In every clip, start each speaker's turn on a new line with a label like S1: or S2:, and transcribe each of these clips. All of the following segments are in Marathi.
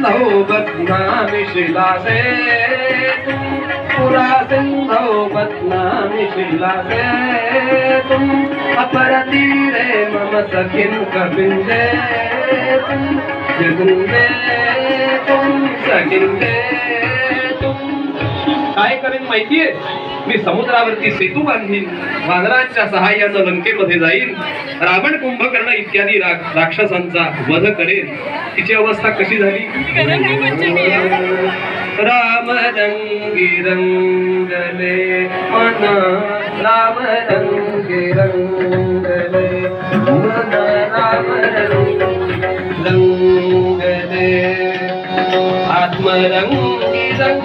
S1: सिंधो बदनामी शिलासे तुम, पुरा सिंधो बदनामी शिलासे तुम, अपर तीरे मम सखिन कबिंदे तुम, जगुंदे तुम सगिंदे तुम. काय करेन माहितीये? मी समुद्रावरती सेतू बांधीन, वानरांच्या सहाय्यानं लंकेमध्ये जाईन, रावण कुंभकर्ण इत्यादी राक्षसांचा वध करेन. तिची अवस्था कशी झाली? राम रंगी रंगले मन, राम रंगी रंगले मन, राम रंगले आत्मरंगी रंग,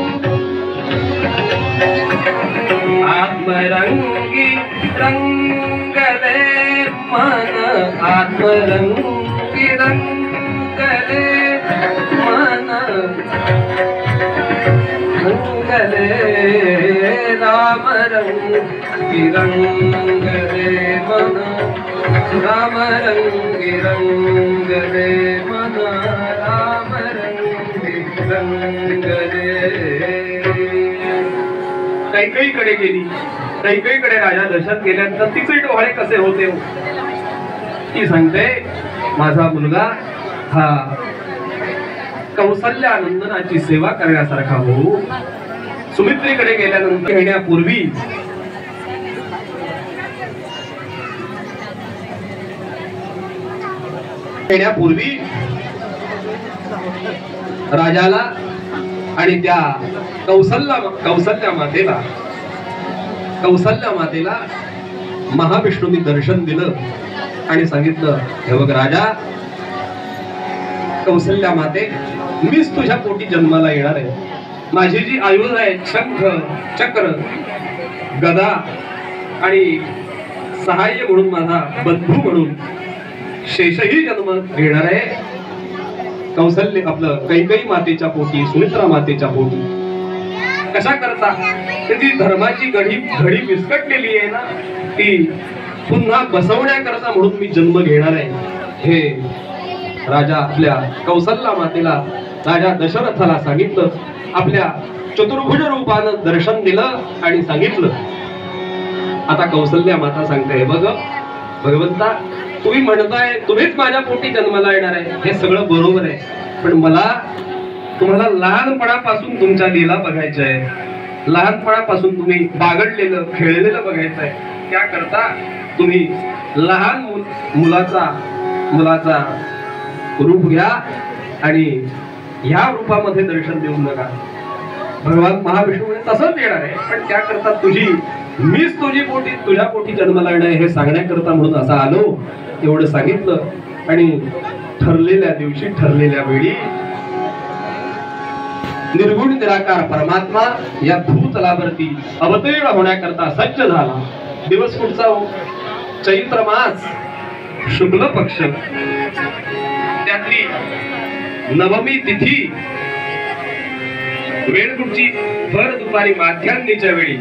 S1: आत्मरंगी रंगले मन, आत्मरंगी रंगले मन, रंगले राम रंगी रंगले मन, राम रंगी रंगले मन, राम रंगी रंगले. कैकेयीकडे गेली. कैकेयीकडे राजा दशरथ गेल्यानंतर तिचे डोळे कसे होते? ती सांगते, माझा मुलगा हा कौसल्या नंदनाची सेवा करण्यासारखा हो. सुमित्रेकडे गेल्यानंतर येण्यापूर्वी राजाला आणि त्या कौसल्या मातेला महाविष्णूंनी दर्शन दिलं आणि सांगितलं, हे बघ राजा, कौसल्या माते, मीच तुझ्या पोटी जन्माला येणार आहे. माझी जी आयुध आहे, शंख चक्र गदा आणि सहाय्य म्हणून माझा बंधू म्हणून शेषही जन्म घेणार आहे. कौसल्य आपलं कैकेयी मातेच्या पोटी, सुमित्रा मातेच्या पोटी. कशा करता? ती धर्माची घडी विस्कटलेली आहे ना, ती पुन्हा बसवण्याकरता म्हणून मी जन्म घेणार आहे. हे राजा आपल्या कौसल्या मातेला, राजा दशरथाला सांगितलं. आपल्या चतुर्भुज रूपानं दर्शन दिलं आणि सांगितलं. आता कौसल्या माता सांगते, बघ भगवंता, तुम्ही म्हणताय तुम्हीच माझ्या पोटी जन्माला येणार आहे, हे सगळं बरोबर आहे, पण मला तुम्हाला लहानपणापासून तुमच्या लीला बघायच्या आहे. लहानपणापासून तुम्ही बागडलेलं खेळलेलं बघायचं आहे. त्या करता तुम्ही लहान मुलाचा रूप घ्या आणि ह्या रूपामध्ये दर्शन देऊ नका. भगवान महाविष्णू तसंच येणार आहे, पण त्याकरता मीच तुझ्या पोटी जन्माला येणार हे सांगण्याकरता म्हणून असं आलो. एवढं सांगितलं आणि ठरलेल्या दिवशी, ठरलेल्या वेळी निर्गुण निराकार परमात्मा या भूतलावरती अवतीर्ण होण्याकरता सज्ज झाला. दिवस कुठचा हो? चैत्र मास, शुक्ल पक्ष, त्यातली नवमी तिथी. वेळ कुठची? भर दुपारी माध्यान्नीच्या वेळी.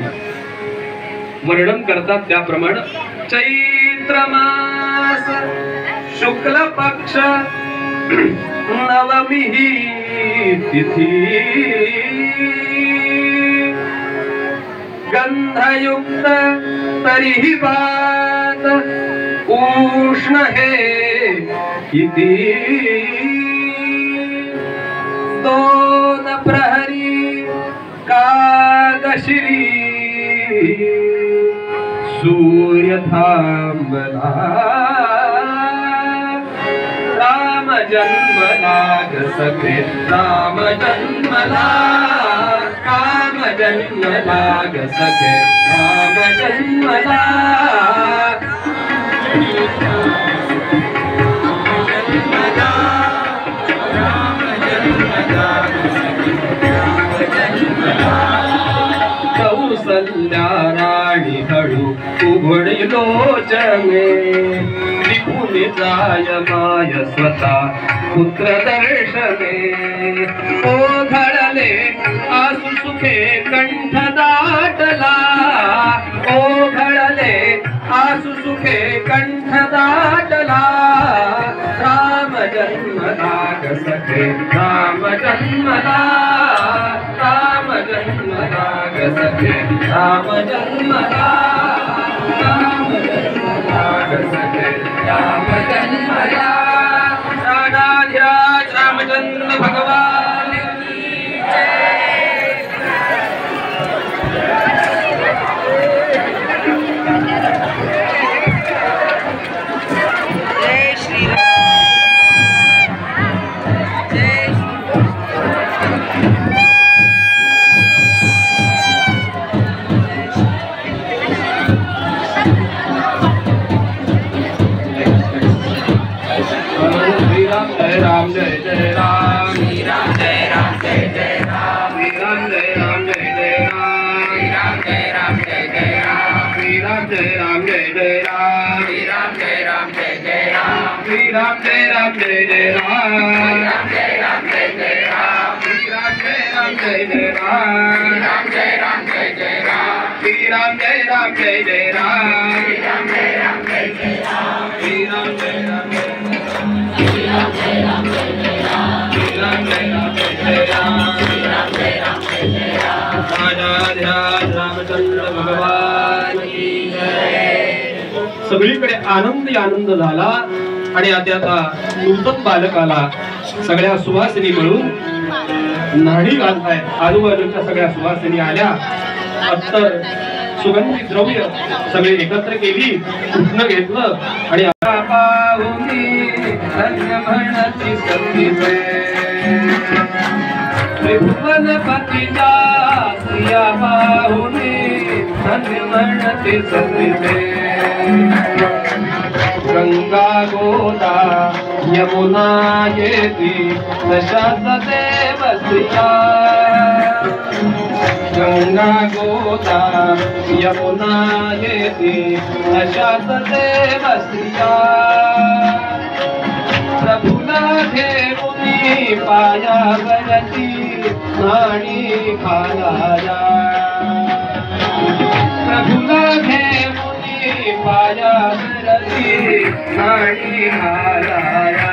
S1: वर्णन करतात त्याप्रमाणे चैत्र मास शुक्ल पक्ष नवमी तिथी, गंधयुक्त तरीही बात उष्ण हे किती. दोन प्रहरी कागशिरी सूर्य थांबला. राम जन्मला ग सखे, राम जन्मला, काम जन्मला ग सखे, राम जन्मला. कौसल्या राणी हळू उघडी लोचने, निघून जाय माय स्वतः पुत्र दर्शने. ओघळले आसु सुखे कंठ दाटला, ओघळले आसु सुखे कंठ दाटला. राम जन्मला ग सखे राम जन्मला राम जन्मला ग सखे राम जन्मला राम जन्मला ग सखे राम जन्मला राधाधिराज रामचंद्र भगवान की जय। राम जय जय राम श्री राम जय जय राम श्री राम जय जय राम श्री राम जय जय राम श्री राम जय जय राम श्री राम जय जय राम श्री राम जय जय राम श्री राम जय जय राम श्री राम जय जय राम श्री राम जय जय राम श्री राम जय जय राम श्री राम जय राम जय राम श्री राम जय राम जय राम श्री राम जय राम जय राम श्री राम जय राम राधाधिराज रामचंद्र भगवान की जय। सगळीकडे आनंद आनंद झाला आणि आता नूतन बालकाला सगळ्या सुवासिनी मिळून नाडी घालतायत। आजूबाजूच्या सगळ्या सुवासिनी आल्या, अत्तर सुगंधी द्रव्य सगळे एकत्र केली, उठणं घेतलं आणि धन्य म्हणती सतीचे त्रिभुवनपतीच्या प्रिया पाहुनी धन्य म्हणती सतीचे गंगा गोदा यमुना येती तशाच देव स्त्रिया गंगा गोदा यमुना येती तशाच देव स्त्रिया प्रभुला घेऊनी पायावरती नाडी घालाया प्रभुला घेऊनी पायावरती नाडी घालाया